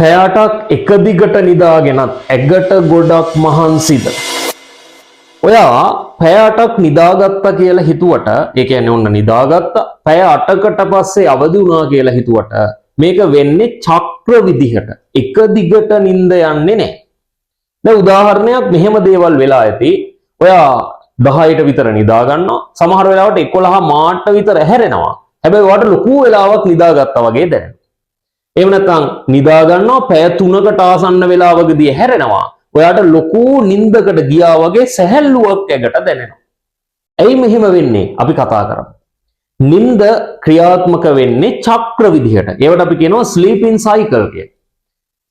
පැයටක් එක දිගට නිදාගෙනත් ඇඟට ගොඩක් මහන්සිද? ඔයා පැයටක් නිදාගත්තා කියලා හිතුවට, ඒ කියන්නේ ඔන්න නිදාගත්තා, පැය 8කට පස්සේ අවදි වුණා කියලා හිතුවට මේක වෙන්නේ චක්‍ර විදිහට. එක දිගට නිින්ද යන්නේ නැහැ. දැන් උදාහරණයක් මෙහෙම දේවල් වෙලා ඇති. ඔයා 10ට විතර නිදා ගන්නවා. සමහර වෙලාවට 11 මාට විතර හැරෙනවා. හැබැයි ඔයාට ලොකු වෙලාවක් නිදාගත්තා වගේ දැනෙනවා. එහෙම නැත්නම් නිදා ගන්නවා පැය 3කට ආසන්න වෙලාවකදී හැරෙනවා. ඔයාට ලොකු නිින්දකට ගියා වගේ සැහැල්ලුවක් ඇඟට දැනෙනවා. ඇයි මෙහෙම වෙන්නේ? අපි කතා කරමු. නිින්ද ක්‍රියාත්මක වෙන්නේ චක්‍ර විදිහට. ඒවට අපි කියනවා ස්ලීපින් සයිකල් කියලා.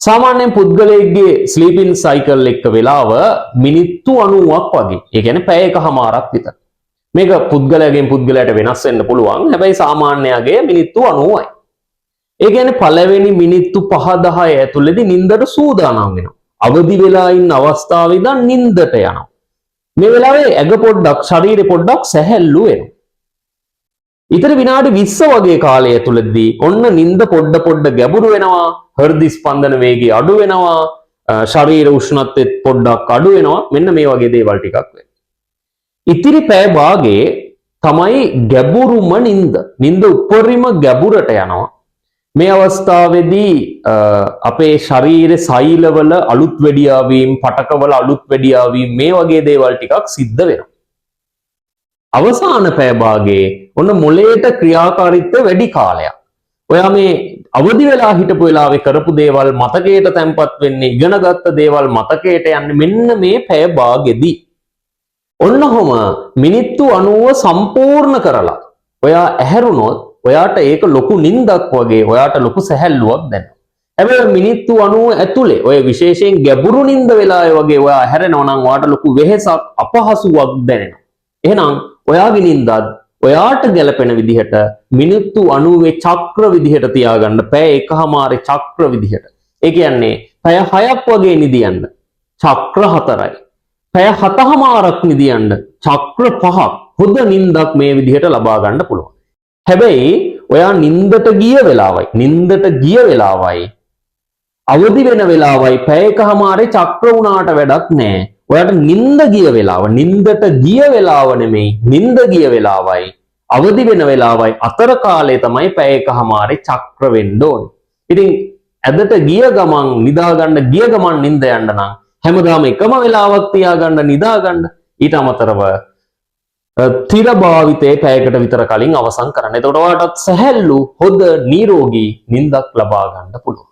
සාමාන්‍යයෙන් පුද්ගලයෙක්ගේ ස්ලීපින් සයිකල් එක වෙලාව මිනිත්තු 90ක් වගේ. ඒ කියන්නේ පැය එකමාරක් විතර. මේක පුද්ගලයාගෙන් පුද්ගලයාට වෙනස් වෙන්න පුළුවන්. හැබැයි සාමාන්‍යයාගේ මිනිත්තු 90යි. ඒ කියන්නේ පළවෙනි මිනිත්තු 5-10 ඇතුළතදී නිින්දට සූදානම් වෙනවා. අවදි වෙලා ඉන්න අවස්ථාවේ ඉඳන් නිින්දට යනවා. මේ වෙලාවේ ඇඟ පොඩ්ඩක් ශරීරෙ පොඩ්ඩක් සැහැල්ලු වෙනවා. ඊතර විනාඩි 20 වගේ කාලය ඇතුළතදී ඔන්න නිින්ද පොඩ ගැඹුරු වෙනවා. හෘද ස්පන්දන වේගය අඩු වෙනවා. ශරීර උෂ්ණත්වය පොඩ්ඩක් අඩු වෙනවා. මෙන්න මේ වගේ දේවල් ටිකක් වෙනවා. ඉතිරි පැය භාගයේ තමයි ගැඹුරුම නිින්ද. නිින්ද උපරිම ගැඹුරට යනවා. මේ අවස්ථාවේදී අපේ ශරීරයේ සෛලවල අලුත් වැඩියාවීම්, පටකවල අලුත් වැඩියාවීම් මේ වගේ දේවල් ටිකක් සිද්ධ වෙනවා. අවසාන පැය භාගයේ ඔන්න මොළයට ක්‍රියාකාරීත්වය වැඩි කාලයක්. ඔයා මේ අවදි වෙලා හිටපු වෙලාවේ කරපු දේවල් මතකයට තැම්පත් වෙන්නේ, ඉගෙනගත්ත දේවල් මතකයට යන්නේ මෙන්න මේ පැය භාගෙදී. ඔන්නකොම මිනිත්තු 90 සම්පූර්ණ කරලා ඔයා ඇහැරුණොත් ඔයාට ඒක ලොකු නිින්දක් වගේ, ඔයාට ලොකු සැහැල්ලුවක් දැනෙනවා. හැබැයි මිනිත්තු 90 ඇතුලේ ඔය විශේෂයෙන් ගැඹුරු නිින්ද වෙලාවේ වගේ ඔයා ඇහැරෙනවා නම් ඔයාට ලොකු වෙහෙසක්, අපහසුාවක් දැනෙනවා. එහෙනම් ඔයාගේ නිින්දත් ඔයාට ගැලපෙන විදිහට මිනිත්තු 90 චක්‍ර විදිහට තියාගන්න, පැය එකමාරේ චක්‍ර විදිහට. ඒ කියන්නේ පැය 6ක් වගේ නිදියන්න චක්‍ර 4යි. පැය 7මාරක් නිදියන්න චක්‍ර 5ක්. හොඳ නිින්දක් මේ විදිහට ලබා ගන්න පුළුවන්. හැබැයි ඔයා නිින්දට ගිය වෙලාවයි අවදි වෙන වෙලාවයි පැය එකමාරේ චක්‍ර වුණාට වැඩක් නැහැ. ඔයාට නිින්දට ගිය වෙලාව නෙමෙයි, නිින්ද ගිය වෙලාවයි අවදි වෙන වෙලාවයි අතර කාලය තමයි පැය එකමාරේ චක්‍ර වෙන්න ඕනේ. ඉතින් ඇදට ගිය ගමන් නිදා ගන්න, ගිය ගමන් නිින්ද යන්න නම් හැමදාම එකම වෙලාවක් තියාගන්න, නිදා ගන්න. ඊට අමතරව තිර භාවිතයේ පැයකට විතර කලින් අවසන් කරන්න. එතකොට ඔයාලට සැහැල්ලු, හොඳ, නිරෝගී නිින්දක් ලබා ගන්න පුළුවන්.